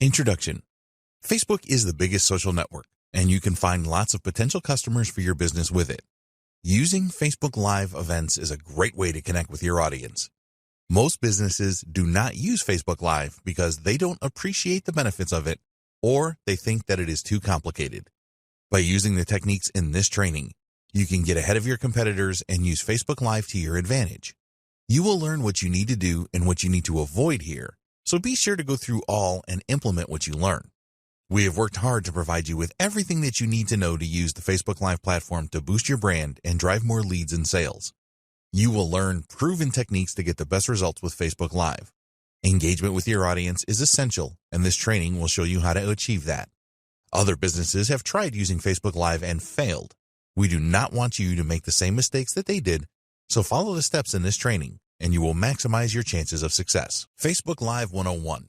Introduction. Facebook is the biggest social network, and you can find lots of potential customers for your business with it. Using Facebook Live events is a great way to connect with your audience. Most businesses do not use Facebook Live because they don't appreciate the benefits of it, or they think that it is too complicated. By using the techniques in this training, you can get ahead of your competitors and use Facebook Live to your advantage. You will learn what you need to do and what you need to avoid here, so be sure to go through all and implement what you learn. We have worked hard to provide you with everything that you need to know to use the Facebook Live platform to boost your brand and drive more leads and sales. You will learn proven techniques to get the best results with Facebook Live. Engagement with your audience is essential, and this training will show you how to achieve that. Other businesses have tried using Facebook Live and failed. We do not want you to make the same mistakes that they did, so follow the steps in this training, and you will maximize your chances of success. Facebook Live 101.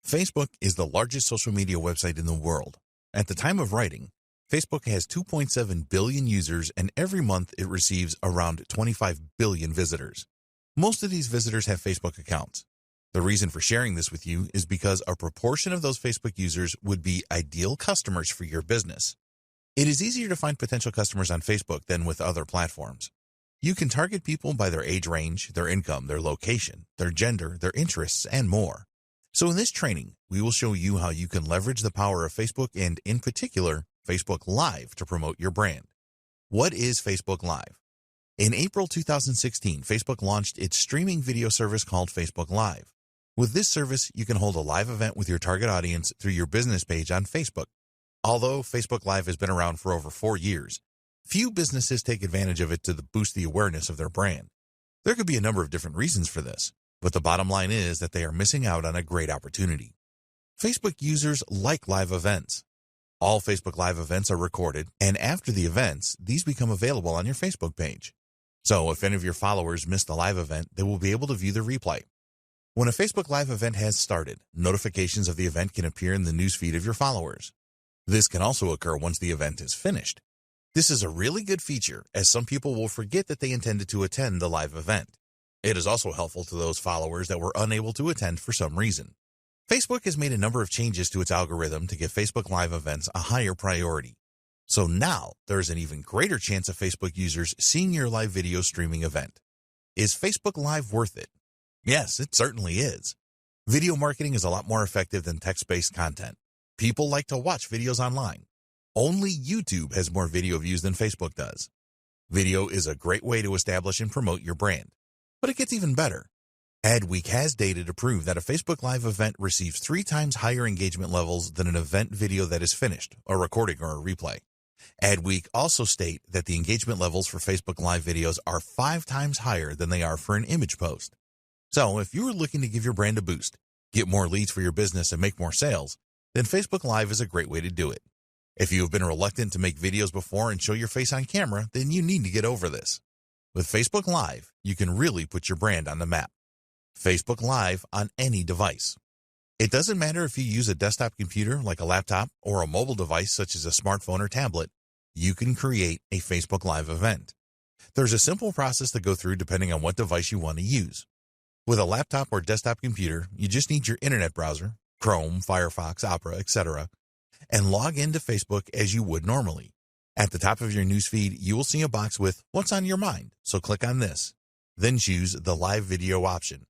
Facebook is the largest social media website in the world. At the time of writing, Facebook has 2.7 billion users, and every month it receives around 25 billion visitors. Most of these visitors have Facebook accounts. The reason for sharing this with you is because a proportion of those Facebook users would be ideal customers for your business. It is easier to find potential customers on Facebook than with other platforms. You can target people by their age range, their income, their location, their gender, their interests, and more. So in this training, we will show you how you can leverage the power of Facebook and, in particular, Facebook Live to promote your brand. What is Facebook Live? In April 2016, Facebook launched its streaming video service called Facebook Live. With this service, you can hold a live event with your target audience through your business page on Facebook. Although Facebook Live has been around for over 4 years, few businesses take advantage of it to boost the awareness of their brand. There could be a number of different reasons for this, but the bottom line is that they are missing out on a great opportunity. Facebook users like live events. All Facebook Live events are recorded, and after the events, these become available on your Facebook page. So if any of your followers missed the live event, they will be able to view the replay. When a Facebook Live event has started, notifications of the event can appear in the newsfeed of your followers. This can also occur once the event is finished. This is a really good feature, as some people will forget that they intended to attend the live event. It is also helpful to those followers that were unable to attend for some reason. Facebook has made a number of changes to its algorithm to give Facebook Live events a higher priority. So now there is an even greater chance of Facebook users seeing your live video streaming event. Is Facebook Live worth it? Yes, it certainly is. Video marketing is a lot more effective than text-based content. People like to watch videos online. Only YouTube has more video views than Facebook does. Video is a great way to establish and promote your brand. But it gets even better. Adweek has data to prove that a Facebook Live event receives 3 times higher engagement levels than an event video that is finished, a recording, or a replay. Adweek also state that the engagement levels for Facebook Live videos are 5 times higher than they are for an image post. So if you are looking to give your brand a boost, get more leads for your business, and make more sales, then Facebook Live is a great way to do it. If you have been reluctant to make videos before and show your face on camera, then you need to get over this. With Facebook Live, you can really put your brand on the map. Facebook Live on any device. It doesn't matter if you use a desktop computer like a laptop or a mobile device such as a smartphone or tablet, you can create a Facebook Live event. There's a simple process to go through depending on what device you want to use. With a laptop or desktop computer, you just need your internet browser, Chrome, Firefox, Opera, etc., and log into Facebook as you would normally. At the top of your newsfeed, you will see a box with What's on Your Mind, so click on this. Then choose the Live Video option.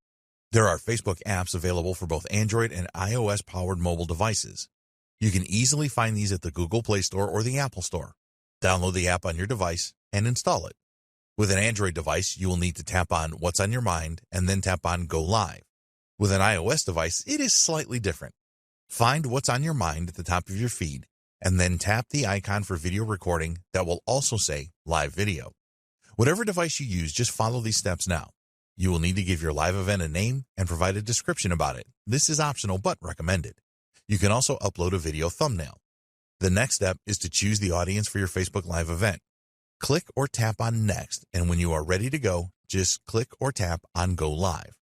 There are Facebook apps available for both Android and iOS-powered mobile devices. You can easily find these at the Google Play Store or the Apple Store. Download the app on your device and install it. With an Android device, you will need to tap on What's on Your Mind and then tap on Go Live. With an iOS device, it is slightly different. Find What's on Your Mind at the top of your feed, and then tap the icon for video recording that will also say Live Video. Whatever device you use, just follow these steps now. You will need to give your live event a name and provide a description about it. This is optional but recommended. You can also upload a video thumbnail. The next step is to choose the audience for your Facebook Live event. Click or tap on Next, and when you are ready to go, just click or tap on Go Live.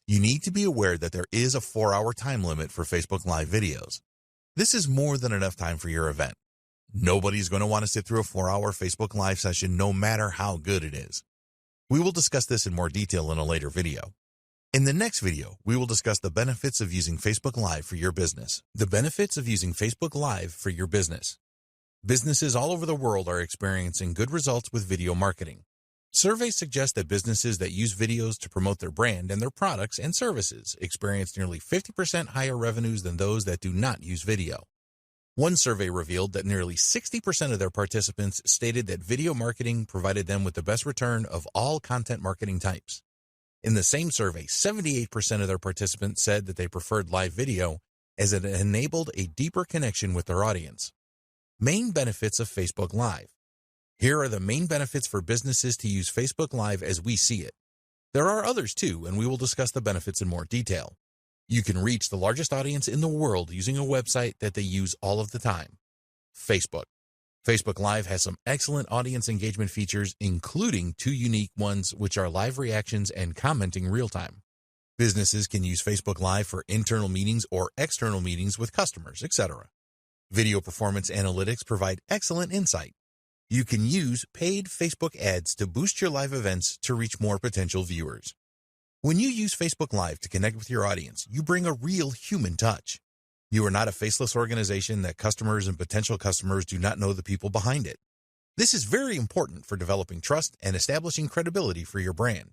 You need to be aware that there is a 4-hour time limit for Facebook Live videos. This is more than enough time for your event. Nobody's going to want to sit through a 4-hour Facebook Live session no matter how good it is. We will discuss this in more detail in a later video. In the next video, we will discuss the benefits of using Facebook Live for your business. The benefits of using Facebook Live for your business. Businesses all over the world are experiencing good results with video marketing. Surveys suggest that businesses that use videos to promote their brand and their products and services experience nearly 50% higher revenues than those that do not use video. One survey revealed that nearly 60% of their participants stated that video marketing provided them with the best return of all content marketing types. In the same survey, 78% of their participants said that they preferred live video as it enabled a deeper connection with their audience. Main benefits of Facebook Live. Here are the main benefits for businesses to use Facebook Live as we see it. There are others too, and we will discuss the benefits in more detail. You can reach the largest audience in the world using a website that they use all of the time. Facebook. Facebook Live has some excellent audience engagement features, including two unique ones, which are live reactions and commenting real-time. Businesses can use Facebook Live for internal meetings or external meetings with customers, etc. Video performance analytics provide excellent insight. You can use paid Facebook ads to boost your live events to reach more potential viewers. When you use Facebook Live to connect with your audience, you bring a real human touch. You are not a faceless organization that customers and potential customers do not know the people behind it. This is very important for developing trust and establishing credibility for your brand.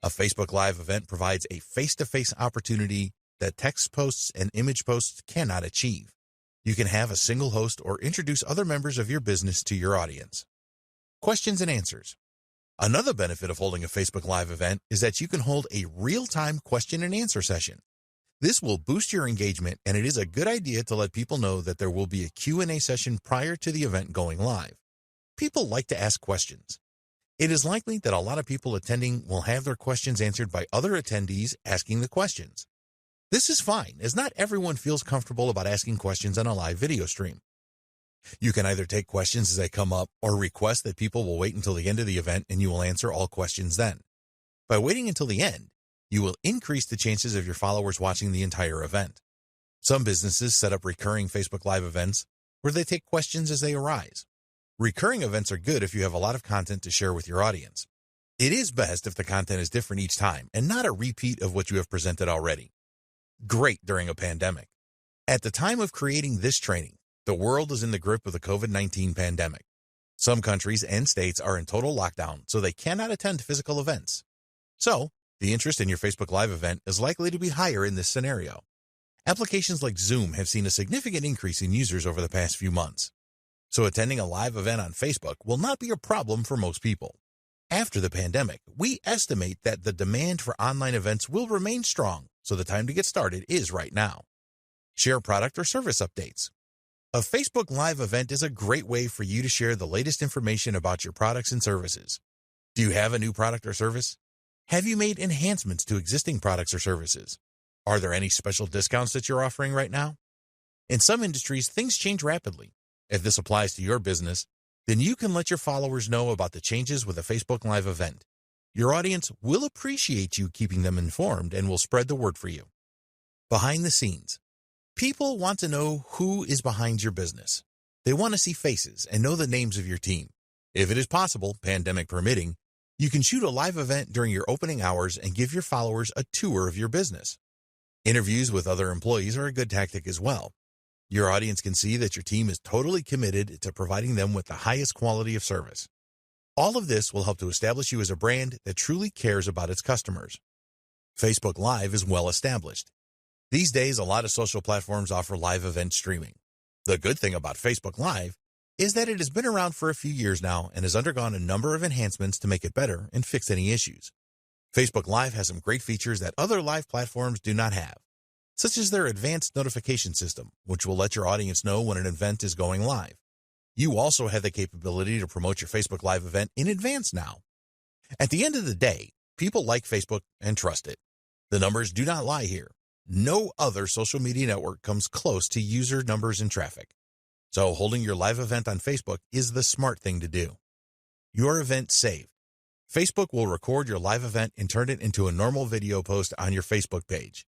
A Facebook Live event provides a face-to-face opportunity that text posts and image posts cannot achieve. You can have a single host or introduce other members of your business to your audience. Questions and answers. Another benefit of holding a Facebook Live event is that you can hold a real-time question and answer session. This will boost your engagement, and it is a good idea to let people know that there will be a Q&A session prior to the event going live. People like to ask questions. It is likely that a lot of people attending will have their questions answered by other attendees asking the questions. This is fine, as not everyone feels comfortable about asking questions on a live video stream. You can either take questions as they come up or request that people will wait until the end of the event and you will answer all questions then. By waiting until the end, you will increase the chances of your followers watching the entire event. Some businesses set up recurring Facebook Live events where they take questions as they arise. Recurring events are good if you have a lot of content to share with your audience. It is best if the content is different each time and not a repeat of what you have presented already. Great during a pandemic. At the time of creating this training, the world is in the grip of the COVID-19 pandemic. Some countries and states are in total lockdown, so they cannot attend physical events. So, the interest in your Facebook Live event is likely to be higher in this scenario. Applications like Zoom have seen a significant increase in users over the past few months. So attending a live event on Facebook will not be a problem for most people. After the pandemic, we estimate that the demand for online events will remain strong, so the time to get started is right now. Share product or service updates. A Facebook Live event is a great way for you to share the latest information about your products and services. Do you have a new product or service? Have you made enhancements to existing products or services? Are there any special discounts that you're offering right now? In some industries, things change rapidly. If this applies to your business, then you can let your followers know about the changes with a Facebook Live event. Your audience will appreciate you keeping them informed and will spread the word for you. Behind the scenes. People want to know who is behind your business. They want to see faces and know the names of your team. If it is possible, pandemic permitting, you can shoot a live event during your opening hours and give your followers a tour of your business. Interviews with other employees are a good tactic as well. Your audience can see that your team is totally committed to providing them with the highest quality of service. All of this will help to establish you as a brand that truly cares about its customers. Facebook Live is well established. These days, a lot of social platforms offer live event streaming. The good thing about Facebook Live is that it has been around for a few years now and has undergone a number of enhancements to make it better and fix any issues. Facebook Live has some great features that other live platforms do not have, such as their advanced notification system, which will let your audience know when an event is going live. You also have the capability to promote your Facebook Live event in advance now. At the end of the day, people like Facebook and trust it. The numbers do not lie here. No other social media network comes close to user numbers and traffic. So holding your live event on Facebook is the smart thing to do. Your event saved. Facebook will record your live event and turn it into a normal video post on your Facebook page.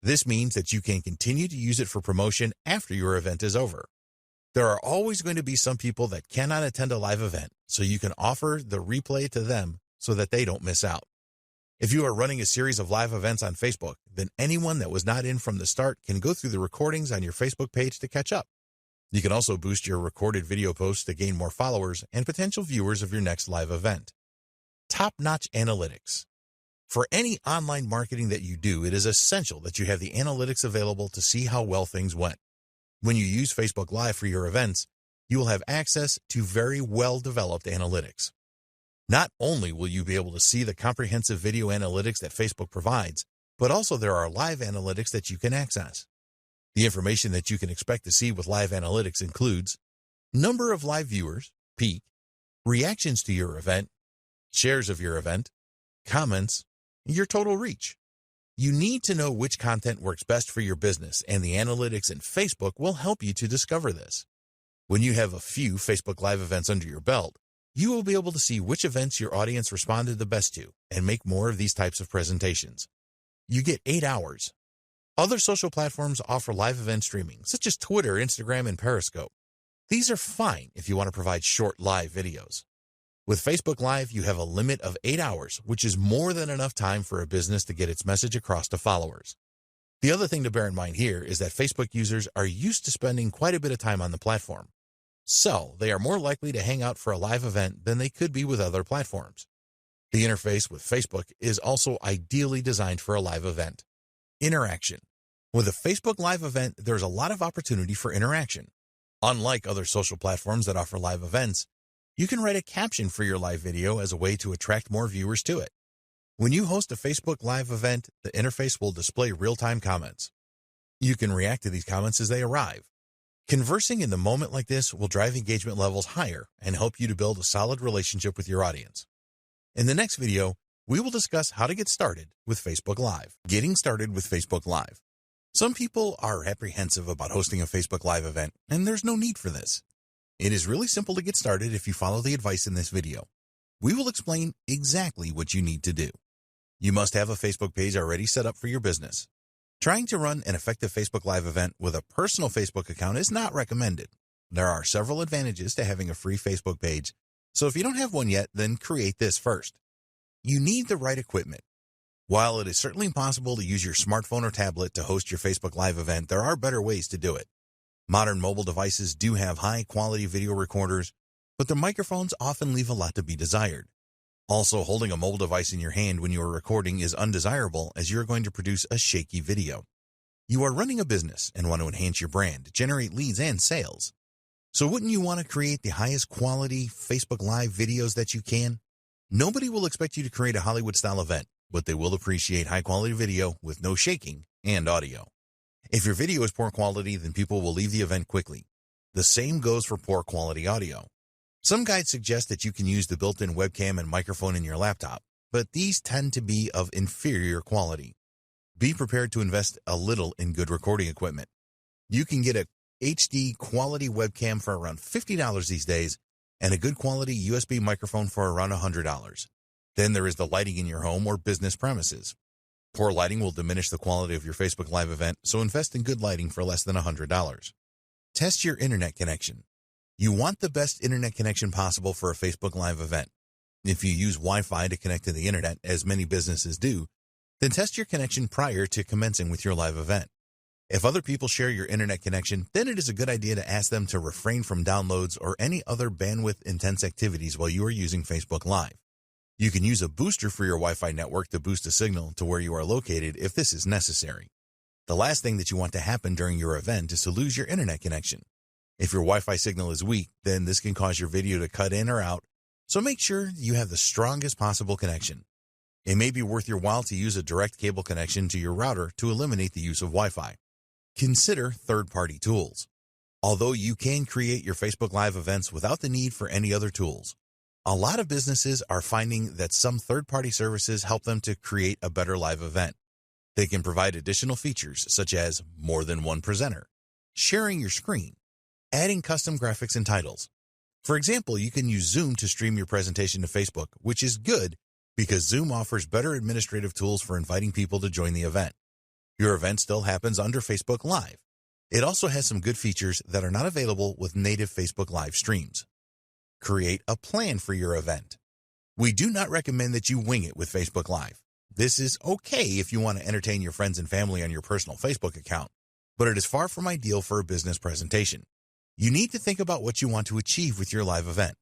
This means that you can continue to use it for promotion after your event is over. There are always going to be some people that cannot attend a live event, so you can offer the replay to them so that they don't miss out. If you are running a series of live events on Facebook, then anyone that was not in from the start can go through the recordings on your Facebook page to catch up. You can also boost your recorded video posts to gain more followers and potential viewers of your next live event. Top-notch analytics. For any online marketing that you do, it is essential that you have the analytics available to see how well things went. When you use Facebook Live for your events, you will have access to very well-developed analytics. Not only will you be able to see the comprehensive video analytics that Facebook provides, but also there are live analytics that you can access. The information that you can expect to see with live analytics includes number of live viewers, peak, reactions to your event, shares of your event, comments, your total reach. You need to know which content works best for your business, and the analytics in Facebook will help you to discover this. When you have a few Facebook Live events under your belt, you will be able to see which events your audience responded the best to and make more of these types of presentations. You get 8 hours. Other social platforms offer live event streaming, such as Twitter, Instagram, and Periscope. These are fine if you want to provide short live videos. With Facebook Live, you have a limit of 8 hours, which is more than enough time for a business to get its message across to followers. The other thing to bear in mind here is that Facebook users are used to spending quite a bit of time on the platform. So, they are more likely to hang out for a live event than they could be with other platforms. The interface with Facebook is also ideally designed for a live event. Interaction. With a Facebook Live event, there's a lot of opportunity for interaction. Unlike other social platforms that offer live events, you can write a caption for your live video as a way to attract more viewers to it. When you host a Facebook Live event, the interface will display real-time comments. You can react to these comments as they arrive. Conversing in the moment like this will drive engagement levels higher and help you to build a solid relationship with your audience. In the next video, we will discuss how to get started with Facebook Live. Getting started with Facebook Live. Some people are apprehensive about hosting a Facebook Live event, and there's no need for this. It is really simple to get started if you follow the advice in this video. We will explain exactly what you need to do. You must have a Facebook page already set up for your business. Trying to run an effective Facebook Live event with a personal Facebook account is not recommended. There are several advantages to having a free Facebook page, so if you don't have one yet, then create this first. You need the right equipment. While it is certainly possible to use your smartphone or tablet to host your Facebook Live event, there are better ways to do it. Modern mobile devices do have high-quality video recorders, but the microphones often leave a lot to be desired. Also, holding a mobile device in your hand when you are recording is undesirable as you are going to produce a shaky video. You are running a business and want to enhance your brand, generate leads and sales. So wouldn't you want to create the highest quality Facebook Live videos that you can? Nobody will expect you to create a Hollywood-style event, but they will appreciate high-quality video with no shaking and audio. If your video is poor quality, then people will leave the event quickly. The same goes for poor quality audio. Some guides suggest that you can use the built-in webcam and microphone in your laptop, but these tend to be of inferior quality. Be prepared to invest a little in good recording equipment. You can get a HD quality webcam for around $50 these days, and a good quality USB microphone for around $100. Then there is the lighting in your home or business premises. Poor lighting will diminish the quality of your Facebook Live event, so invest in good lighting for less than $100. Test your internet connection. You want the best internet connection possible for a Facebook Live event. If you use Wi-Fi to connect to the internet, as many businesses do, then test your connection prior to commencing with your live event. If other people share your internet connection, then it is a good idea to ask them to refrain from downloads or any other bandwidth-intense activities while you are using Facebook Live. You can use a booster for your Wi-Fi network to boost a signal to where you are located if this is necessary. The last thing that you want to happen during your event is to lose your internet connection. If your Wi-Fi signal is weak, then this can cause your video to cut in or out, so make sure you have the strongest possible connection. It may be worth your while to use a direct cable connection to your router to eliminate the use of Wi-Fi. Consider third-party tools. Although you can create your Facebook Live events without the need for any other tools, a lot of businesses are finding that some third-party services help them to create a better live event. They can provide additional features such as more than one presenter, sharing your screen, adding custom graphics and titles. For example, you can use Zoom to stream your presentation to Facebook, which is good because Zoom offers better administrative tools for inviting people to join the event. Your event still happens under Facebook Live. It also has some good features that are not available with native Facebook Live streams. Create a plan for your event. We do not recommend that you wing it with Facebook Live. This is okay if you want to entertain your friends and family on your personal Facebook account, but it is far from ideal for a business presentation. You need to think about what you want to achieve with your live event.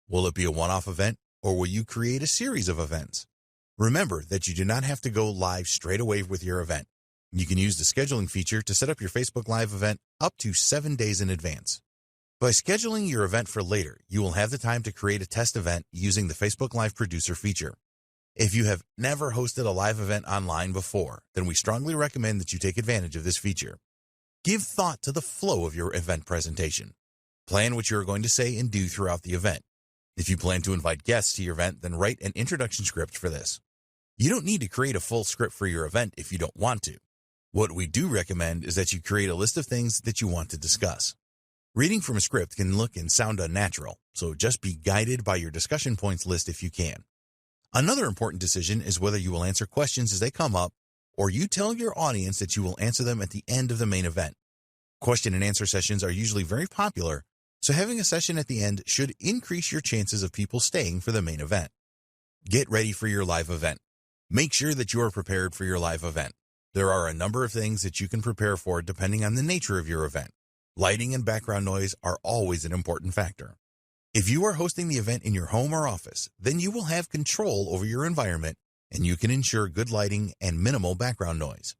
Will it be a one-off event, or will you create a series of events? Remember that you do not have to go live straight away with your event. You can use the scheduling feature to set up your Facebook Live event up to 7 days in advance. By scheduling your event for later, you will have the time to create a test event using the Facebook Live Producer feature. If you have never hosted a live event online before, then we strongly recommend that you take advantage of this feature. Give thought to the flow of your event presentation. Plan what you are going to say and do throughout the event. If you plan to invite guests to your event, then write an introduction script for this. You don't need to create a full script for your event if you don't want to. What we do recommend is that you create a list of things that you want to discuss. Reading from a script can look and sound unnatural, so just be guided by your discussion points list if you can. Another important decision is whether you will answer questions as they come up, or you tell your audience that you will answer them at the end of the main event. Question and answer sessions are usually very popular, so having a session at the end should increase your chances of people staying for the main event. Get ready for your live event. Make sure that you are prepared for your live event. There are a number of things that you can prepare for depending on the nature of your event. Lighting and background noise are always an important factor. If you are hosting the event in your home or office, then you will have control over your environment and you can ensure good lighting and minimal background noise.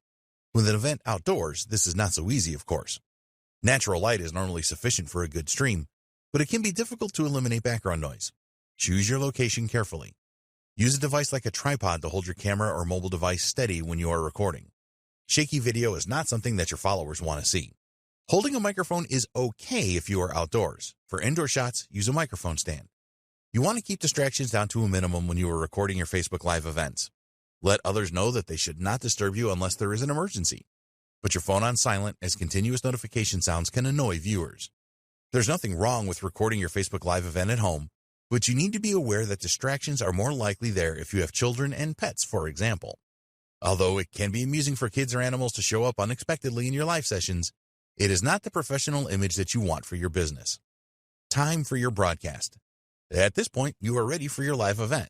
With an event outdoors, this is not so easy, of course. Natural light is normally sufficient for a good stream, but it can be difficult to eliminate background noise. Choose your location carefully. Use a device like a tripod to hold your camera or mobile device steady when you are recording. Shaky video is not something that your followers want to see. Holding a microphone is okay if you are outdoors. For indoor shots, use a microphone stand. You want to keep distractions down to a minimum when you are recording your Facebook Live events. Let others know that they should not disturb you unless there is an emergency. Put your phone on silent, as continuous notification sounds can annoy viewers. There's nothing wrong with recording your Facebook Live event at home, but you need to be aware that distractions are more likely there if you have children and pets, for example. Although it can be amusing for kids or animals to show up unexpectedly in your live sessions, it is not the professional image that you want for your business. Time for your broadcast. At this point, you are ready for your live event.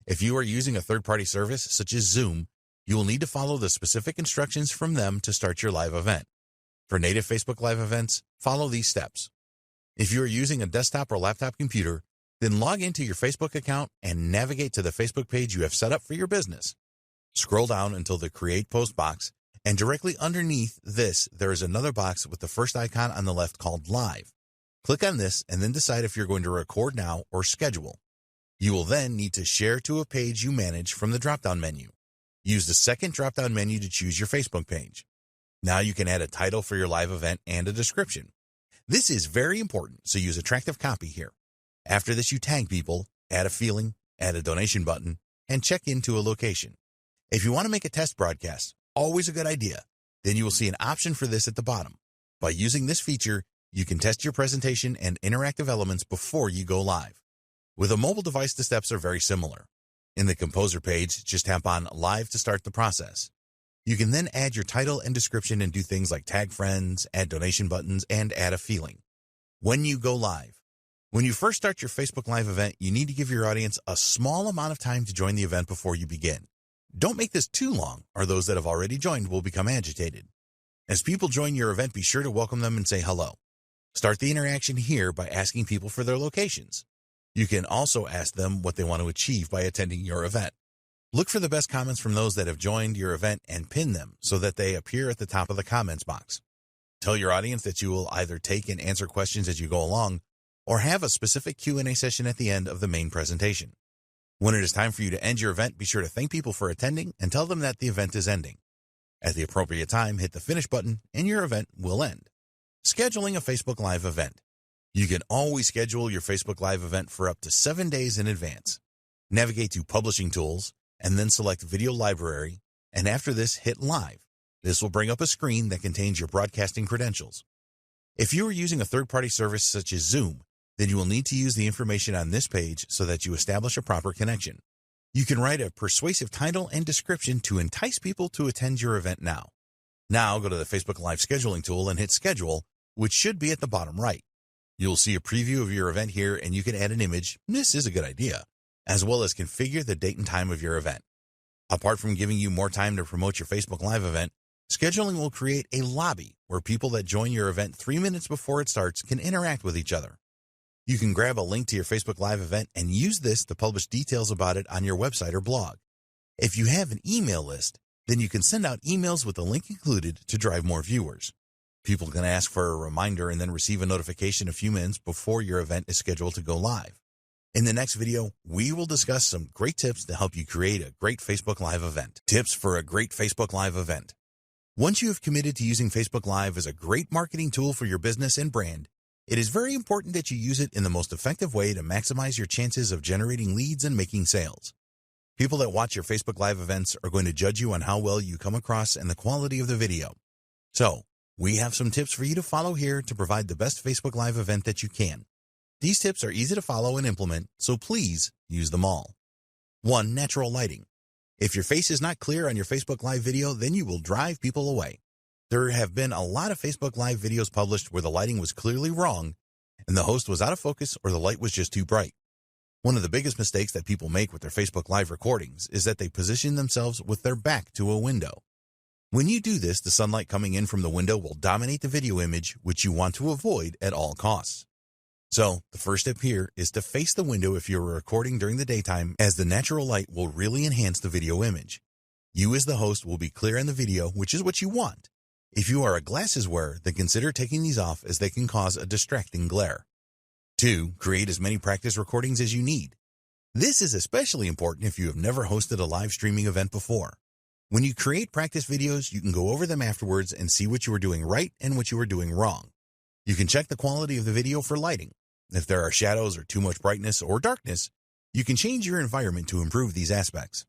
If you are using a third-party service such as Zoom, you will need to follow the specific instructions from them to start your live event. For native Facebook Live events, follow these steps. If you are using a desktop or laptop computer, then log into your Facebook account and navigate to the Facebook page you have set up for your business. Scroll down until the Create Post box, and directly underneath this, there is another box with the first icon on the left called Live. Click on this and then decide if you're going to record now or schedule. You will then need to share to a page you manage from the drop-down menu. Use the second drop-down menu to choose your Facebook page. Now you can add a title for your live event and a description. This is very important, so use attractive copy here. After this, you tag people, add a feeling, add a donation button, and check into a location. If you want to make a test broadcast, always a good idea, then you will see an option for this at the bottom. By using this feature, you can test your presentation and interactive elements before you go live. With a mobile device, the steps are very similar. In the Composer page, just tap on Live to start the process. You can then add your title and description and do things like tag friends, add donation buttons, and add a feeling. When you go live. When you first start your Facebook Live event, you need to give your audience a small amount of time to join the event before you begin. Don't make this too long, or those that have already joined will become agitated. As people join your event, be sure to welcome them and say hello. Start the interaction here by asking people for their locations. You can also ask them what they want to achieve by attending your event. Look for the best comments from those that have joined your event and pin them so that they appear at the top of the comments box. Tell your audience that you will either take and answer questions as you go along or have a specific Q&A session at the end of the main presentation. When it is time for you to end your event, be sure to thank people for attending and tell them that the event is ending. At the appropriate time, hit the finish button and your event will end. Scheduling a Facebook Live event. You can always schedule your Facebook Live event for up to 7 days in advance. Navigate to Publishing Tools and then select Video Library, and after this, hit Live. This will bring up a screen that contains your broadcasting credentials. If you are using a third-party service such as Zoom, then you will need to use the information on this page so that you establish a proper connection. You can write a persuasive title and description to entice people to attend your event now. Now go to the Facebook Live scheduling tool and hit Schedule, which should be at the bottom right. You'll see a preview of your event here, and you can add an image. This is a good idea, as well as configure the date and time of your event. Apart from giving you more time to promote your Facebook Live event, scheduling will create a lobby where people that join your event 3 minutes before it starts can interact with each other. You can grab a link to your Facebook Live event and use this to publish details about it on your website or blog. If you have an email list, then you can send out emails with the link included to drive more viewers. People can ask for a reminder and then receive a notification a few minutes before your event is scheduled to go live. In the next video, we will discuss some great tips to help you create a great Facebook Live event. Tips for a great Facebook Live event. Once you have committed to using Facebook Live as a great marketing tool for your business and brand, it is very important that you use it in the most effective way to maximize your chances of generating leads and making sales. People that watch your Facebook Live events are going to judge you on how well you come across and the quality of the video. So, we have some tips for you to follow here to provide the best Facebook Live event that you can. These tips are easy to follow and implement, so please use them all. 1. Natural lighting. If your face is not clear on your Facebook Live video, then you will drive people away. There have been a lot of Facebook Live videos published where the lighting was clearly wrong and the host was out of focus or the light was just too bright. One of the biggest mistakes that people make with their Facebook Live recordings is that they position themselves with their back to a window. When you do this, the sunlight coming in from the window will dominate the video image, which you want to avoid at all costs. So, the first step here is to face the window if you're recording during the daytime, as the natural light will really enhance the video image. You as the host will be clear in the video, which is what you want. If you are a glasses wearer, then consider taking these off as they can cause a distracting glare. 2. Create as many practice recordings as you need. This is especially important if you have never hosted a live streaming event before. When you create practice videos, you can go over them afterwards and see what you were doing right and what you were doing wrong. You can check the quality of the video for lighting. If there are shadows or too much brightness or darkness, you can change your environment to improve these aspects.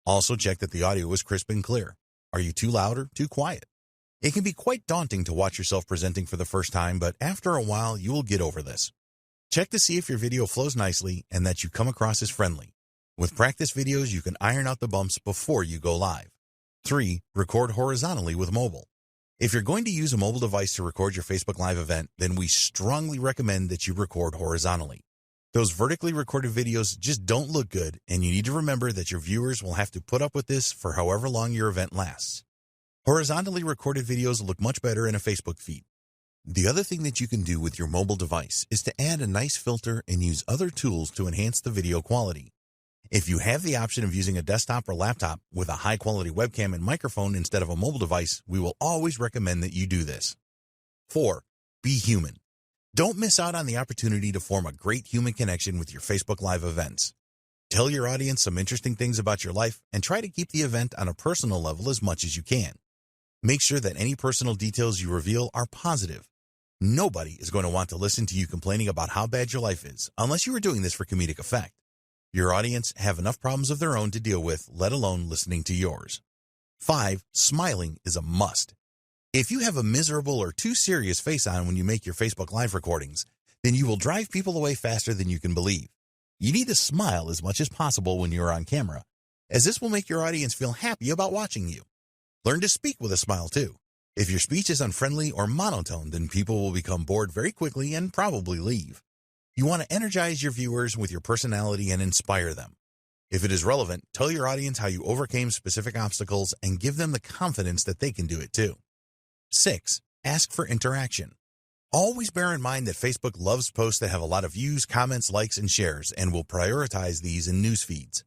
Also check that the audio is crisp and clear. Are you too loud or too quiet? It can be quite daunting to watch yourself presenting for the first time, but after a while, you will get over this. Check to see if your video flows nicely and that you come across as friendly. With practice videos, you can iron out the bumps before you go live. 3. Record horizontally with mobile. If you're going to use a mobile device to record your Facebook Live event, then we strongly recommend that you record horizontally. Those vertically recorded videos just don't look good, and you need to remember that your viewers will have to put up with this for however long your event lasts. Horizontally recorded videos look much better in a Facebook feed. The other thing that you can do with your mobile device is to add a nice filter and use other tools to enhance the video quality. If you have the option of using a desktop or laptop with a high-quality webcam and microphone instead of a mobile device, we will always recommend that you do this. 4. Be human. Don't miss out on the opportunity to form a great human connection with your Facebook Live events. Tell your audience some interesting things about your life and try to keep the event on a personal level as much as you can. Make sure that any personal details you reveal are positive. Nobody is going to want to listen to you complaining about how bad your life is unless you are doing this for comedic effect. Your audience have enough problems of their own to deal with, let alone listening to yours. 5. Smiling is a must. If you have a miserable or too serious face on when you make your Facebook Live recordings, then you will drive people away faster than you can believe. You need to smile as much as possible when you're on camera, as this will make your audience feel happy about watching you. Learn to speak with a smile too. If your speech is unfriendly or monotone, then people will become bored very quickly and probably leave. You want to energize your viewers with your personality and inspire them. If it is relevant, tell your audience how you overcame specific obstacles and give them the confidence that they can do it too. 6. Ask for interaction. Always bear in mind that Facebook loves posts that have a lot of views, comments, likes, and shares, and will prioritize these in news feeds.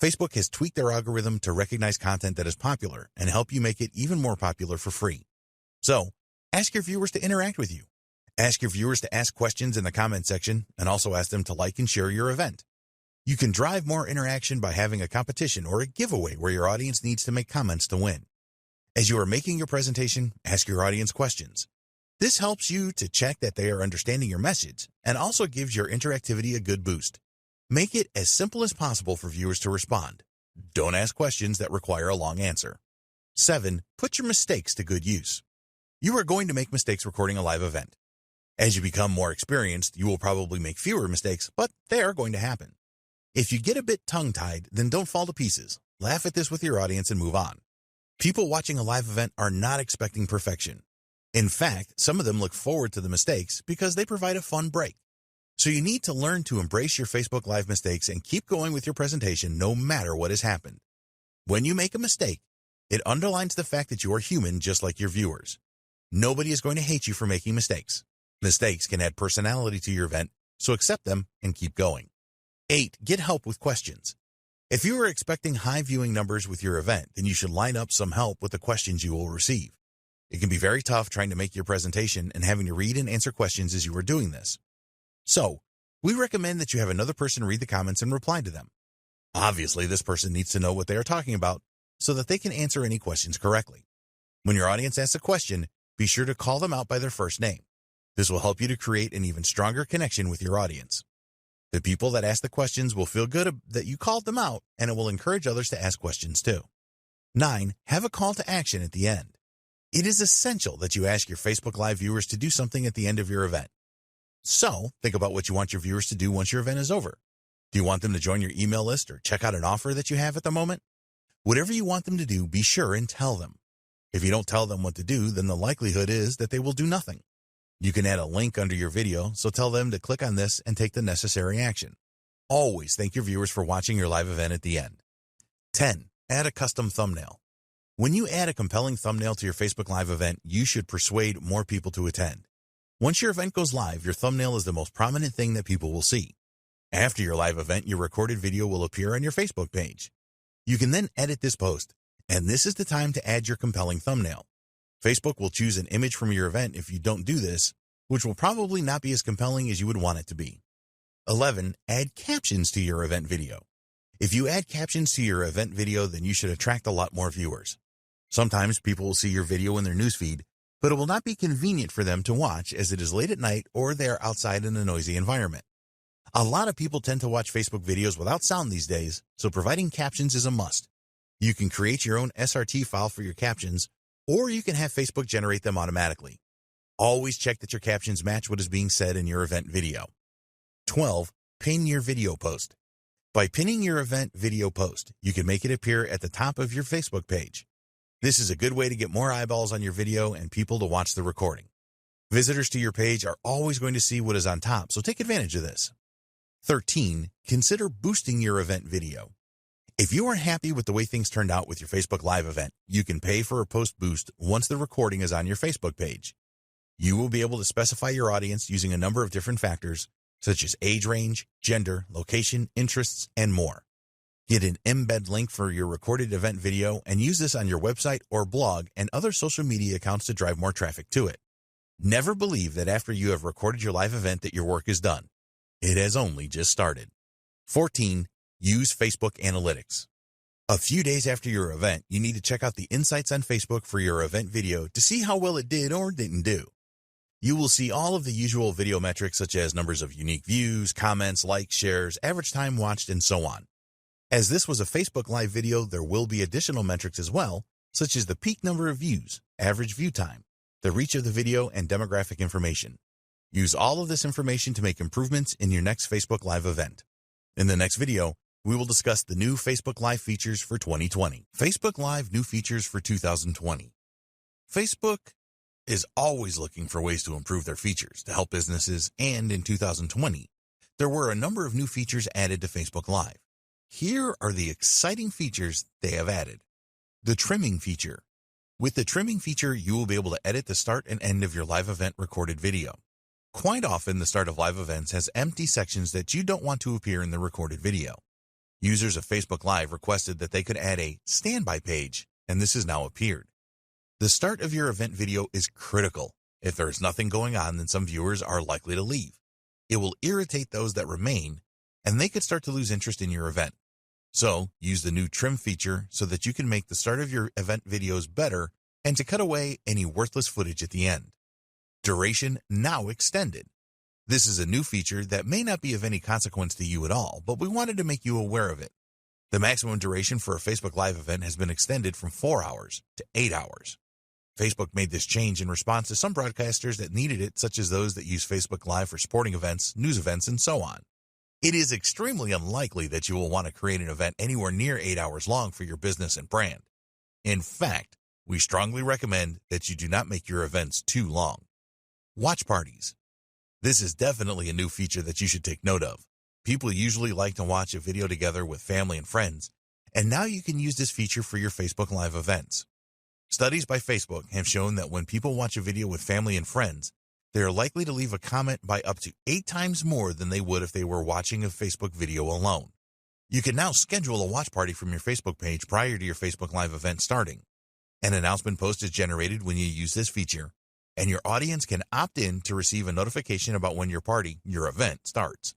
Facebook has tweaked their algorithm to recognize content that is popular and help you make it even more popular for free. So, ask your viewers to interact with you. Ask your viewers to ask questions in the comment section and also ask them to like and share your event. You can drive more interaction by having a competition or a giveaway where your audience needs to make comments to win. As you are making your presentation, ask your audience questions. This helps you to check that they are understanding your message and also gives your interactivity a good boost. Make it as simple as possible for viewers to respond. Don't ask questions that require a long answer. 7. Put your mistakes to good use. You are going to make mistakes recording a live event. As you become more experienced, you will probably make fewer mistakes, but they are going to happen. If you get a bit tongue-tied, then don't fall to pieces. Laugh at this with your audience and move on. People watching a live event are not expecting perfection. In fact, some of them look forward to the mistakes because they provide a fun break. So you need to learn to embrace your Facebook Live mistakes and keep going with your presentation no matter what has happened. When you make a mistake, it underlines the fact that you are human just like your viewers. Nobody is going to hate you for making mistakes. Mistakes can add personality to your event, so accept them and keep going. 8. Get help with questions. If you are expecting high viewing numbers with your event, then you should line up some help with the questions you will receive. It can be very tough trying to make your presentation and having to read and answer questions as you are doing this. So, we recommend that you have another person read the comments and reply to them. Obviously, this person needs to know what they are talking about so that they can answer any questions correctly. When your audience asks a question, be sure to call them out by their first name. This will help you to create an even stronger connection with your audience. The people that ask the questions will feel good that you called them out, and it will encourage others to ask questions too. 9. Have a call to action at the end. It is essential that you ask your Facebook Live viewers to do something at the end of your event. So, think about what you want your viewers to do once your event is over. Do you want them to join your email list or check out an offer that you have at the moment? Whatever you want them to do, be sure and tell them. If you don't tell them what to do, then the likelihood is that they will do nothing. You can add a link under your video, so tell them to click on this and take the necessary action. Always thank your viewers for watching your live event at the end. 10. Add a custom thumbnail. When you add a compelling thumbnail to your Facebook Live event, you should persuade more people to attend. Once your event goes live, your thumbnail is the most prominent thing that people will see. After your live event, your recorded video will appear on your Facebook page. You can then edit this post, and this is the time to add your compelling thumbnail. Facebook will choose an image from your event if you don't do this, which will probably not be as compelling as you would want it to be. 11. Add captions to your event video. If you add captions to your event video, then you should attract a lot more viewers. Sometimes people will see your video in their newsfeed, but it will not be convenient for them to watch as it is late at night or they are outside in a noisy environment. A lot of people tend to watch Facebook videos without sound these days, so providing captions is a must. You can create your own SRT file for your captions, or you can have Facebook generate them automatically. Always check that your captions match what is being said in your event video. 12. Pin your video post. By pinning your event video post, you can make it appear at the top of your Facebook page. This is a good way to get more eyeballs on your video and people to watch the recording. Visitors to your page are always going to see what is on top, so take advantage of this. 13. Consider boosting your event video. If you are happy with the way things turned out with your Facebook Live event, you can pay for a post boost once the recording is on your Facebook page. You will be able to specify your audience using a number of different factors, such as age range, gender, location, interests, and more. Get an embed link for your recorded event video and use this on your website or blog and other social media accounts to drive more traffic to it. Never believe that after you have recorded your live event that your work is done. It has only just started. 14. Use Facebook Analytics. A few days after your event, you need to check out the insights on Facebook for your event video to see how well it did or didn't do. You will see all of the usual video metrics such as numbers of unique views, comments, likes, shares, average time watched, and so on. As this was a Facebook Live video, there will be additional metrics as well, such as the peak number of views, average view time, the reach of the video, and demographic information. Use all of this information to make improvements in your next Facebook Live event. In the next video, we will discuss the new Facebook Live features for 2020. Facebook Live new features for 2020. Facebook is always looking for ways to improve their features to help businesses, and in 2020, there were a number of new features added to Facebook Live. Here are the exciting features they have added. The trimming feature. With the trimming feature, you will be able to edit the start and end of your live event recorded video. Quite often, the start of live events has empty sections that you don't want to appear in the recorded video. Users of Facebook Live requested that they could add a standby page, and this has now appeared. The start of your event video is critical. If there is nothing going on, then some viewers are likely to leave. It will irritate those that remain, and they could start to lose interest in your event. So, use the new trim feature so that you can make the start of your event videos better and to cut away any worthless footage at the end. Duration now extended. This is a new feature that may not be of any consequence to you at all, but we wanted to make you aware of it. The maximum duration for a Facebook Live event has been extended from 4 hours to 8 hours. Facebook made this change in response to some broadcasters that needed it, such as those that use Facebook Live for sporting events, news events, and so on. It is extremely unlikely that you will want to create an event anywhere near 8 hours long for your business and brand. In fact, we strongly recommend that you do not make your events too long. Watch parties. This is definitely a new feature that you should take note of. People usually like to watch a video together with family and friends, And now you can use this feature for your Facebook Live events. Studies by Facebook have shown that when people watch a video with family and friends, they are likely to leave a comment by up to 8 times more than they would if they were watching a Facebook video alone. You can now schedule a watch party from your Facebook page prior to your Facebook Live event starting. An announcement post is generated when you use this feature, and your audience can opt in to receive a notification about when your event starts.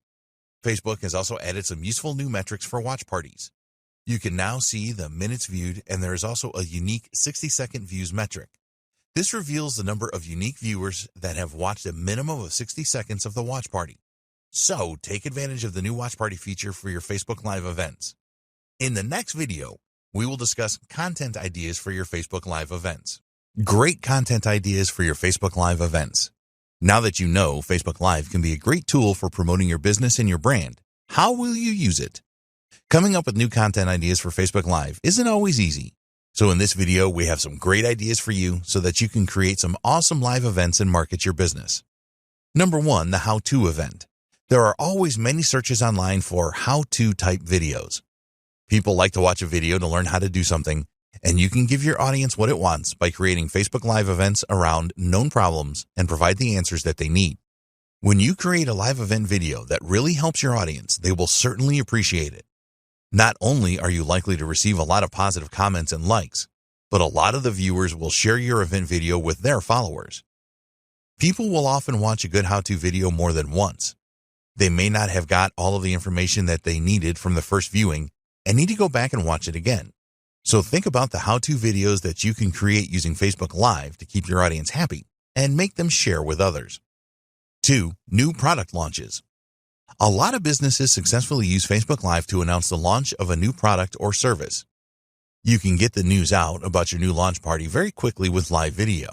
Facebook has also added some useful new metrics for watch parties. You can now see the minutes viewed, and there is also a unique 60-second views metric. This reveals the number of unique viewers that have watched a minimum of 60 seconds of the watch party. So, take advantage of the new watch party feature for your Facebook Live events. In the next video, we will discuss content ideas for your Facebook Live events. Great content ideas for your Facebook Live events. Now that you know Facebook Live can be a great tool for promoting your business and your brand, how will you use it? Coming up with new content ideas for Facebook Live isn't always easy. So in this video, we have some great ideas for you so that you can create some awesome live events and market your business. Number 1, the how-to event. There are always many searches online for how-to type videos. People like to watch a video to learn how to do something, and you can give your audience what it wants by creating Facebook Live events around known problems and provide the answers that they need. When you create a live event video that really helps your audience, they will certainly appreciate it. Not only are you likely to receive a lot of positive comments and likes, but a lot of the viewers will share your event video with their followers. People will often watch a good how-to video more than once. They may not have got all of the information that they needed from the first viewing and need to go back and watch it again. So think about the how-to videos that you can create using Facebook Live to keep your audience happy and make them share with others. 2, new product launches. A lot of businesses successfully use Facebook Live to announce the launch of a new product or service. You can get the news out about your new launch party very quickly with live video.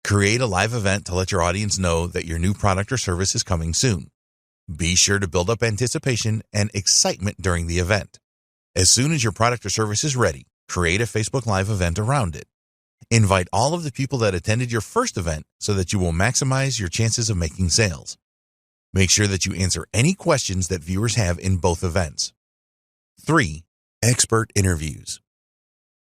Create a live event to let your audience know that your new product or service is coming soon. Be sure to build up anticipation and excitement during the event. As soon as your product or service is ready, create a Facebook Live event around it. Invite all of the people that attended your first event so that you will maximize your chances of making sales. Make sure that you answer any questions that viewers have in both events. 3, expert interviews.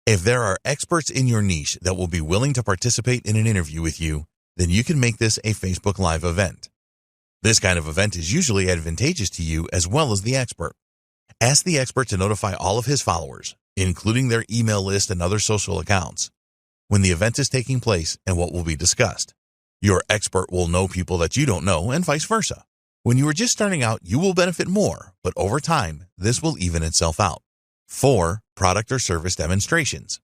If there are experts in your niche that will be willing to participate in an interview with you, then you can make this a Facebook Live event. This kind of event is usually advantageous to you as well as the expert. Ask the expert to notify all of his followers, including their email list and other social accounts, when the event is taking place and what will be discussed. Your expert will know people that you don't know and vice versa. When you are just starting out, you will benefit more, but over time, this will even itself out. 4, product or service demonstrations.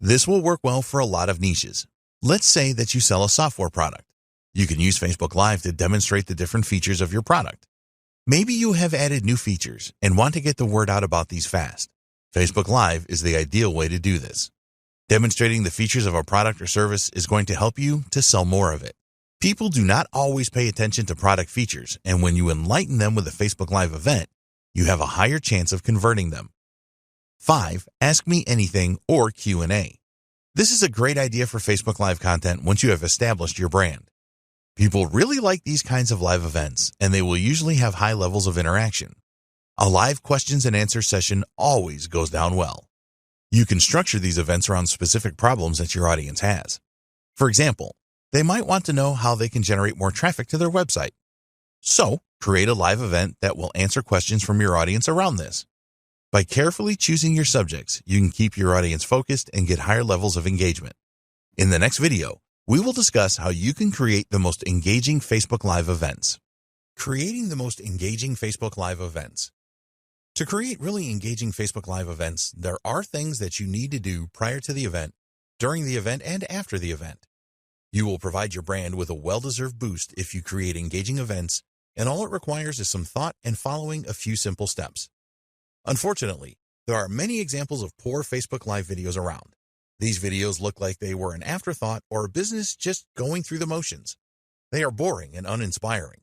This will work well for a lot of niches. Let's say that you sell a software product. You can use Facebook Live to demonstrate the different features of your product. Maybe you have added new features and want to get the word out about these fast. Facebook Live is the ideal way to do this. Demonstrating the features of a product or service is going to help you to sell more of it. People do not always pay attention to product features, and when you enlighten them with a Facebook Live event, you have a higher chance of converting them. 5, Ask Me Anything or Q&A. This is a great idea for Facebook Live content once you have established your brand. People really like these kinds of live events, and they will usually have high levels of interaction. A live questions and answers session always goes down well. You can structure these events around specific problems that your audience has. For example, they might want to know how they can generate more traffic to their website. So, create a live event that will answer questions from your audience around this. By carefully choosing your subjects, you can keep your audience focused and get higher levels of engagement. In the next video, we will discuss how you can create the most engaging Facebook Live events. Creating the most engaging Facebook Live events. To create really engaging Facebook Live events, there are things that you need to do prior to the event, during the event, and after the event. You will provide your brand with a well-deserved boost if you create engaging events, and all it requires is some thought and following a few simple steps. Unfortunately, there are many examples of poor Facebook Live videos around. These videos look like they were an afterthought or a business just going through the motions. They are boring and uninspiring.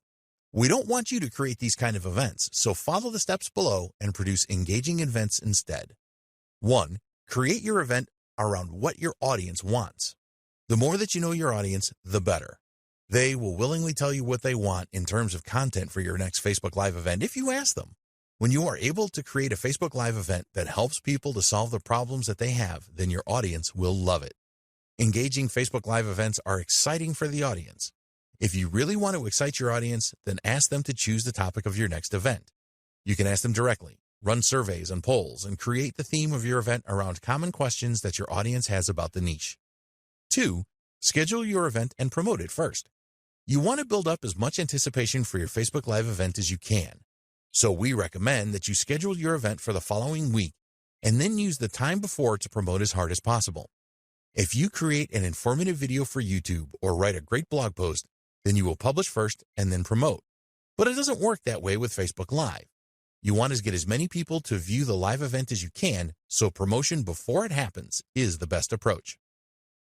We don't want you to create these kind of events, so follow the steps below and produce engaging events instead. 1. Create your event around what your audience wants. The more that you know your audience, the better. They will willingly tell you what they want in terms of content for your next Facebook Live event if you ask them. When you are able to create a Facebook Live event that helps people to solve the problems that they have, then your audience will love it. Engaging Facebook Live events are exciting for the audience. If you really want to excite your audience, then ask them to choose the topic of your next event. You can ask them directly, run surveys and polls, and create the theme of your event around common questions that your audience has about the niche. 2. Schedule your event and promote it first. You want to build up as much anticipation for your Facebook Live event as you can. So we recommend that you schedule your event for the following week and then use the time before to promote as hard as possible. If you create an informative video for YouTube or write a great blog post, then you will publish first and then promote. But it doesn't work that way with Facebook Live. You want to get as many people to view the live event as you can, so promotion before it happens is the best approach.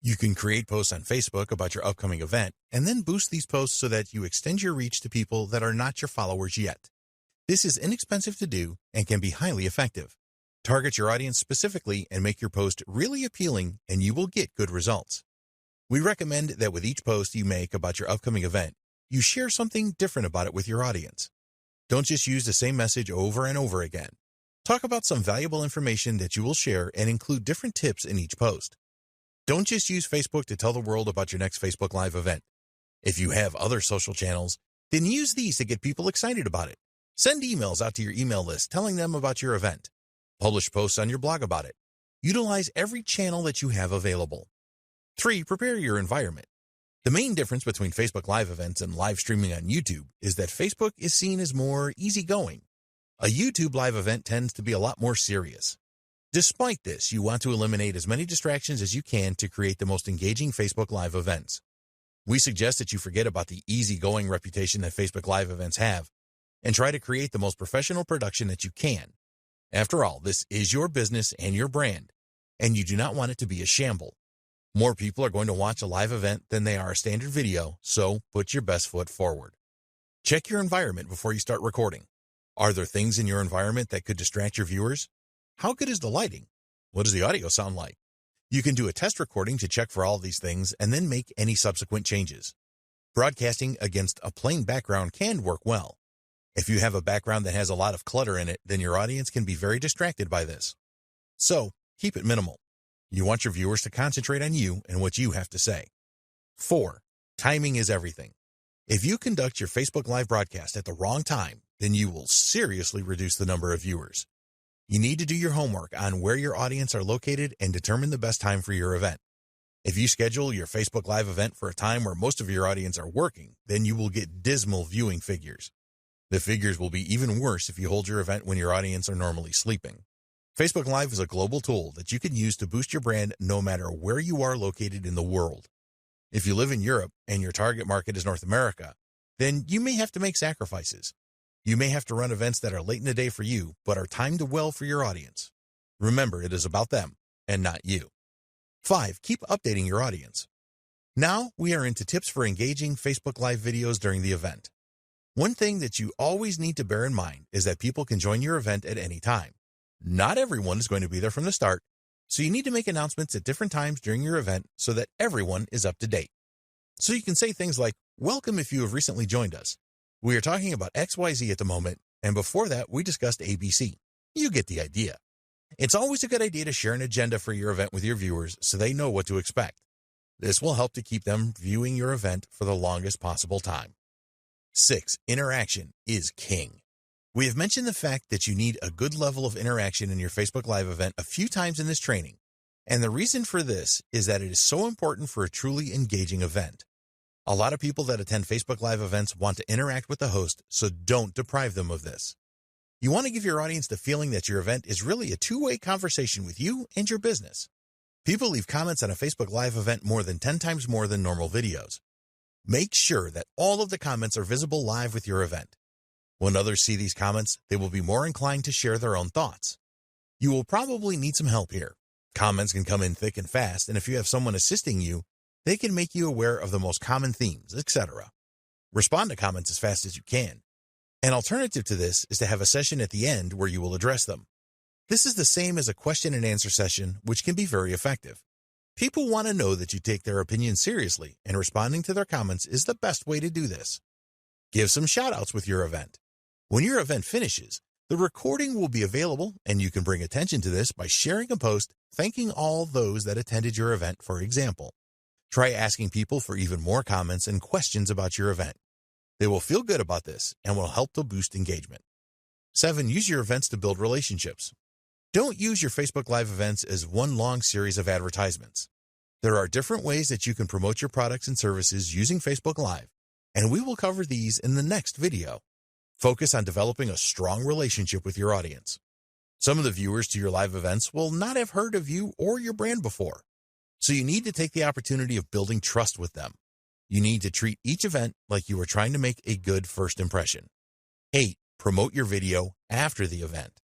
You can create posts on Facebook about your upcoming event and then boost these posts so that you extend your reach to people that are not your followers yet. This is inexpensive to do and can be highly effective. Target your audience specifically and make your post really appealing, and you will get good results. We recommend that with each post you make about your upcoming event, you share something different about it with your audience. Don't just use the same message over and over again. Talk about some valuable information that you will share and include different tips in each post. Don't just use Facebook to tell the world about your next Facebook Live event. If you have other social channels, then use these to get people excited about it. Send emails out to your email list telling them about your event. Publish posts on your blog about it. Utilize every channel that you have available. 3. Prepare your environment. The main difference between Facebook Live events and live streaming on YouTube is that Facebook is seen as more easygoing. A YouTube live event tends to be a lot more serious. Despite this, you want to eliminate as many distractions as you can to create the most engaging Facebook Live events. We suggest that you forget about the easygoing reputation that Facebook Live events have and try to create the most professional production that you can. After all, this is your business and your brand, and you do not want it to be a shamble. More people are going to watch a live event than they are a standard video, so put your best foot forward. Check your environment before you start recording. Are there things in your environment that could distract your viewers? How good is the lighting? What does the audio sound like? You can do a test recording to check for all these things and then make any subsequent changes. Broadcasting against a plain background can work well. If you have a background that has a lot of clutter in it, then your audience can be very distracted by this. So, keep it minimal. You want your viewers to concentrate on you and what you have to say. 4. Timing is everything. If you conduct your Facebook Live broadcast at the wrong time, then you will seriously reduce the number of viewers. You need to do your homework on where your audience are located and determine the best time for your event. If you schedule your Facebook Live event for a time where most of your audience are working, then you will get dismal viewing figures. The figures will be even worse if you hold your event when your audience are normally sleeping. Facebook Live is a global tool that you can use to boost your brand no matter where you are located in the world. If you live in Europe and your target market is North America, then you may have to make sacrifices. You may have to run events that are late in the day for you, but are timed well for your audience. Remember, it is about them and not you. 5. Keep updating your audience. Now we are into tips for engaging Facebook Live videos during the event. One thing that you always need to bear in mind is that people can join your event at any time. Not everyone is going to be there from the start, so you need to make announcements at different times during your event so that everyone is up to date. So you can say things like, "Welcome if you have recently joined us. We are talking about XYZ at the moment, and before that we discussed ABC. You get the idea." It's always a good idea to share an agenda for your event with your viewers so they know what to expect. This will help to keep them viewing your event for the longest possible time. 6. Interaction is king. We have mentioned the fact that you need a good level of interaction in your Facebook Live event a few times in this training, and the reason for this is that it is so important for a truly engaging event. A lot of people that attend Facebook Live events want to interact with the host, so don't deprive them of this. You want to give your audience the feeling that your event is really a two-way conversation with you and your business. People leave comments on a Facebook Live event more than 10 times more than normal videos. Make sure that all of the comments are visible live with your event. When others see these comments, they will be more inclined to share their own thoughts. You will probably need some help here. Comments can come in thick and fast, and if you have someone assisting you, they can make you aware of the most common themes, etc. Respond to comments as fast as you can. An alternative to this is to have a session at the end where you will address them. This is the same as a question and answer session, which can be very effective. People want to know that you take their opinion seriously, and responding to their comments is the best way to do this. Give some shout-outs with your event. When your event finishes, The recording will be available, and you can bring attention to this by sharing a post thanking all those that attended your event, for example. Try asking people for even more comments and questions about your event. They will feel good about this and will help to boost engagement. 7. Use your events to build relationships. Don't use your Facebook Live events as one long series of advertisements. There are different ways that you can promote your products and services using Facebook Live, and we will cover these in the next video. Focus on developing a strong relationship with your audience. Some of the viewers to your live events will not have heard of you or your brand before, so you need to take the opportunity of building trust with them. You need to treat each event like you are trying to make a good first impression. 8. Promote your video after the event.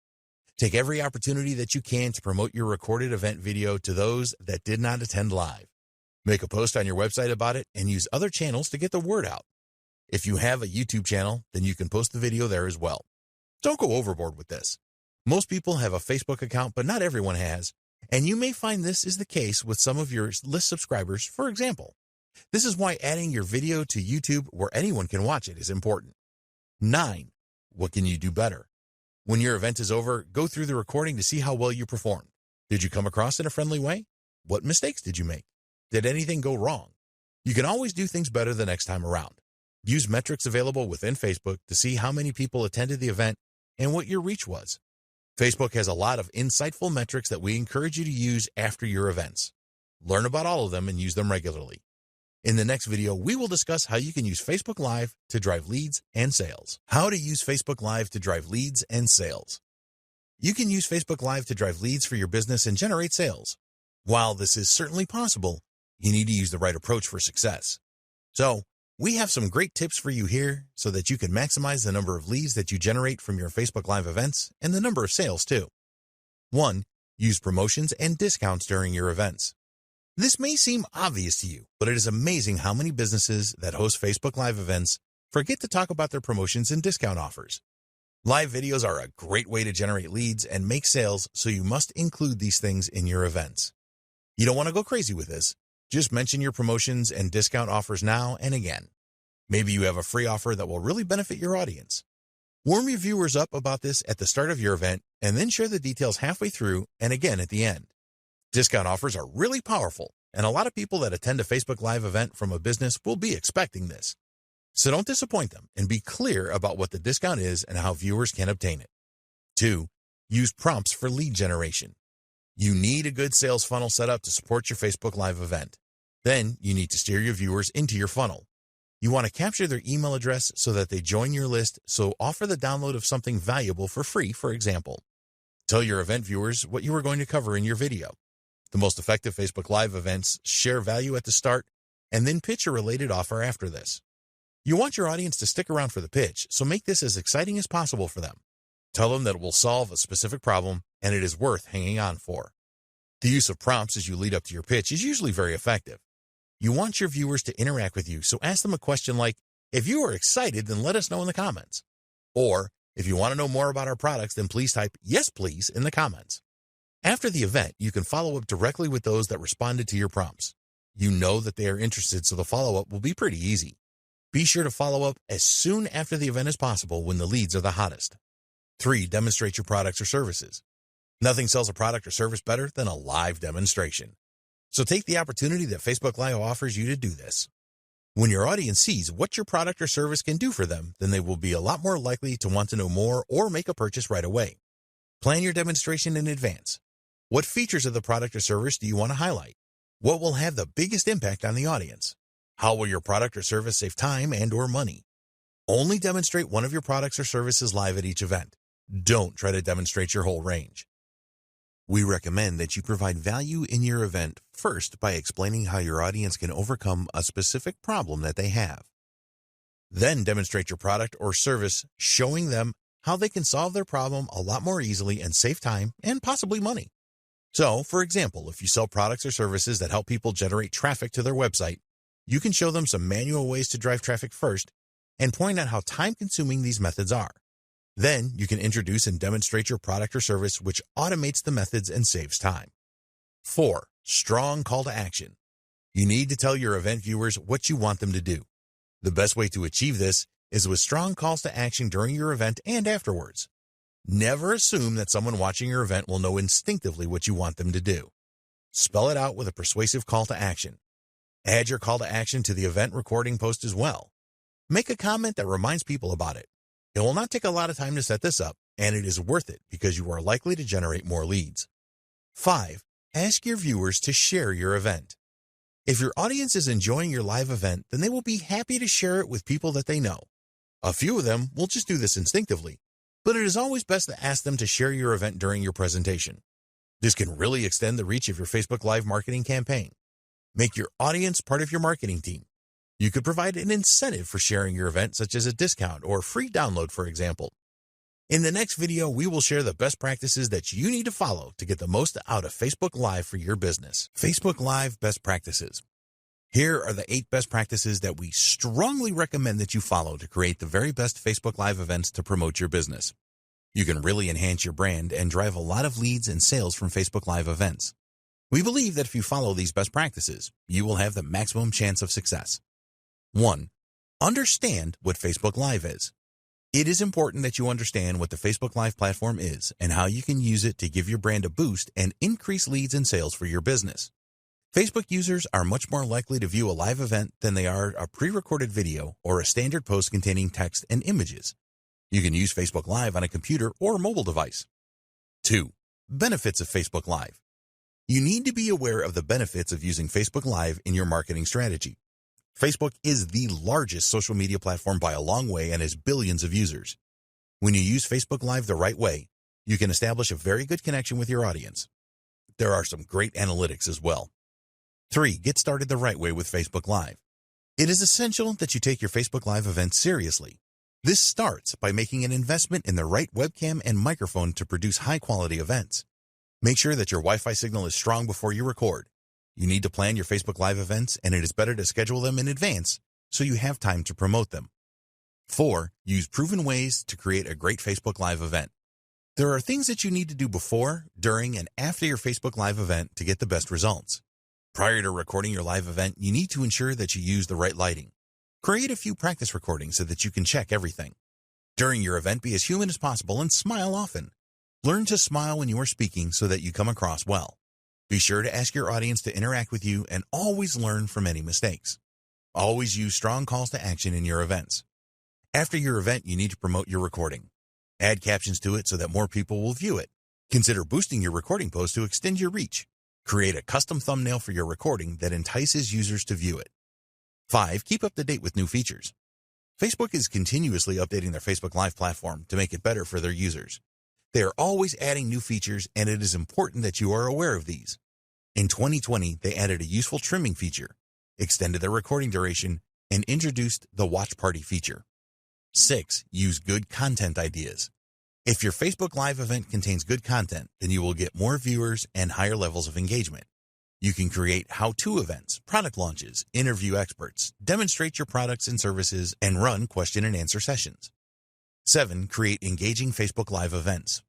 Take every opportunity that you can to promote your recorded event video to those that did not attend live. Make a post on your website about it and use other channels to get the word out. If you have a YouTube channel, then you can post the video there as well. Don't go overboard with this. Most people have a Facebook account, but not everyone has, and you may find this is the case with some of your list subscribers, for example. This is why adding your video to YouTube where anyone can watch it is important. 9. What can you do better? When your event is over, go through the recording to see how well you performed. Did you come across in a friendly way? What mistakes did you make? Did anything go wrong? You can always do things better the next time around. Use metrics available within Facebook to see how many people attended the event and what your reach was. Facebook has a lot of insightful metrics that we encourage you to use after your events. Learn about all of them and use them regularly. In the next video, we will discuss how you can use Facebook Live to drive leads and sales. How to use Facebook Live to drive leads and sales. You can use Facebook Live to drive leads for your business and generate sales. While this is certainly possible, you need to use the right approach for success. So, we have some great tips for you here so that you can maximize the number of leads that you generate from your Facebook Live events and the number of sales too. 1. Use promotions and discounts during your events. This may seem obvious to you, but it is amazing how many businesses that host Facebook Live events forget to talk about their promotions and discount offers. Live videos are a great way to generate leads and make sales, so you must include these things in your events. You don't want to go crazy with this. Just mention your promotions and discount offers now and again. Maybe you have a free offer that will really benefit your audience. Warm your viewers up about this at the start of your event and then share the details halfway through and again at the end. Discount offers are really powerful, and a lot of people that attend a Facebook Live event from a business will be expecting this. So don't disappoint them and be clear about what the discount is and how viewers can obtain it. 2. Use prompts for lead generation. You need a good sales funnel set up to support your Facebook Live event. Then you need to steer your viewers into your funnel. You want to capture their email address so that they join your list, so offer the download of something valuable for free, for example. Tell your event viewers what you are going to cover in your video. The most effective Facebook Live events share value at the start and then pitch a related offer after this. You want your audience to stick around for the pitch, so make this as exciting as possible for them. Tell them that it will solve a specific problem and it is worth hanging on for. The use of prompts as you lead up to your pitch is usually very effective. You want your viewers to interact with you, so ask them a question like, "If you are excited, then let us know in the comments." Or, "If you want to know more about our products, then please type 'yes, please' in the comments." After the event, you can follow up directly with those that responded to your prompts. You know that they are interested, so the follow-up will be pretty easy. Be sure to follow up as soon after the event as possible when the leads are the hottest. 3. Demonstrate your products or services. Nothing sells a product or service better than a live demonstration. So take the opportunity that Facebook Live offers you to do this. When your audience sees what your product or service can do for them, then they will be a lot more likely to want to know more or make a purchase right away. Plan your demonstration in advance. What features of the product or service do you want to highlight? What will have the biggest impact on the audience? How will your product or service save time and/or money? Only demonstrate one of your products or services live at each event. Don't try to demonstrate your whole range. We recommend that you provide value in your event first by explaining how your audience can overcome a specific problem that they have. Then demonstrate your product or service, showing them how they can solve their problem a lot more easily and save time and possibly money. So, for example, if you sell products or services that help people generate traffic to their website, you can show them some manual ways to drive traffic first and point out how time-consuming these methods are. Then you can introduce and demonstrate your product or service, which automates the methods and saves time. 4. Strong call to action. You need to tell your event viewers what you want them to do. The best way to achieve this is with strong calls to action during your event and afterwards. Never assume that someone watching your event will know instinctively what you want them to do. Spell it out with a persuasive call to action. Add your call to action to the event recording post as well. Make a comment that reminds people about it. It will not take a lot of time to set this up, and it is worth it because you are likely to generate more leads. 5. Ask your viewers to share your event. If your audience is enjoying your live event, then they will be happy to share it with people that they know. A few of them will just do this instinctively, but it is always best to ask them to share your event during your presentation. This can really extend the reach of your Facebook Live marketing campaign. Make your audience part of your marketing team. You could provide an incentive for sharing your event, such as a discount or free download, for example. In the next video, we will share the best practices that you need to follow to get the most out of Facebook Live for your business. Facebook Live best practices. Here are the 8 best practices that we strongly recommend that you follow to create the very best Facebook Live events to promote your business. You can really enhance your brand and drive a lot of leads and sales from Facebook Live events. We believe that if you follow these best practices, you will have the maximum chance of success. 1. Understand what Facebook Live is. It is important that you understand what the Facebook Live platform is and how you can use it to give your brand a boost and increase leads and sales for your business. Facebook users are much more likely to view a live event than they are a pre-recorded video or a standard post containing text and images. You can use Facebook Live on a computer or mobile device. 2. Benefits of Facebook Live. You need to be aware of the benefits of using Facebook Live in your marketing strategy. Facebook is the largest social media platform by a long way and has billions of users. When you use Facebook Live the right way, you can establish a very good connection with your audience. There are some great analytics as well. 3. Get started the right way with Facebook Live. It is essential that you take your Facebook Live event seriously. This starts by making an investment in the right webcam and microphone to produce high-quality events. Make sure that your Wi-Fi signal is strong before you record. You need to plan your Facebook Live events, and it is better to schedule them in advance so you have time to promote them. 4. Use proven ways to create a great Facebook Live event. There are things that you need to do before, during, and after your Facebook Live event to get the best results. Prior to recording your live event, you need to ensure that you use the right lighting. Create a few practice recordings so that you can check everything. During your event, be as human as possible and smile often. Learn to smile when you are speaking so that you come across well. Be sure to ask your audience to interact with you and always learn from any mistakes. Always use strong calls to action in your events. After your event, you need to promote your recording. Add captions to it so that more people will view it. Consider boosting your recording post to extend your reach. Create a custom thumbnail for your recording that entices users to view it. 5. Keep up to date with new features. Facebook is continuously updating their Facebook Live platform to make it better for their users. They are always adding new features, and it is important that you are aware of these. In 2020, they added a useful trimming feature, extended their recording duration, and introduced the Watch Party feature. 6. Use good content ideas. If your Facebook Live event contains good content, then you will get more viewers and higher levels of engagement. You can create how-to events, product launches, interview experts, demonstrate your products and services, and run question and answer sessions. 7. Create engaging Facebook Live events.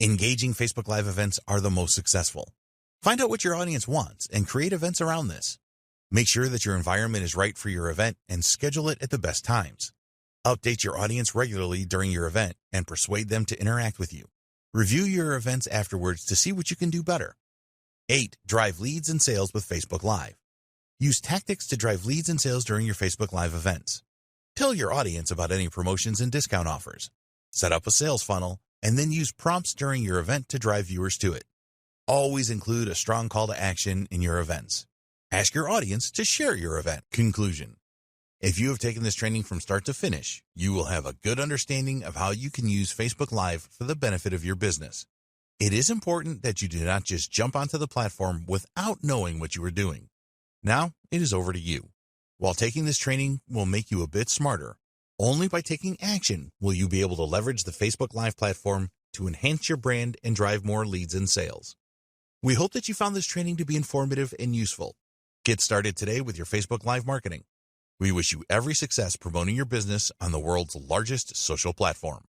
Engaging Facebook Live events are the most successful. Find out what your audience wants and create events around this. Make sure that your environment is right for your event and schedule it at the best times. Update your audience regularly during your event and persuade them to interact with you. Review your events afterwards to see what you can do better. 8. Drive leads and sales with Facebook Live. Use tactics to drive leads and sales during your Facebook Live events. Tell your audience about any promotions and discount offers. Set up a sales funnel and then use prompts during your event to drive viewers to it. Always include a strong call to action in your events. Ask your audience to share your event. Conclusion. If you have taken this training from start to finish, you will have a good understanding of how you can use Facebook Live for the benefit of your business. It is important that you do not just jump onto the platform without knowing what you are doing. Now, it is over to you. While taking this training will make you a bit smarter, only by taking action will you be able to leverage the Facebook Live platform to enhance your brand and drive more leads and sales. We hope that you found this training to be informative and useful. Get started today with your Facebook Live marketing. We wish you every success promoting your business on the world's largest social platform.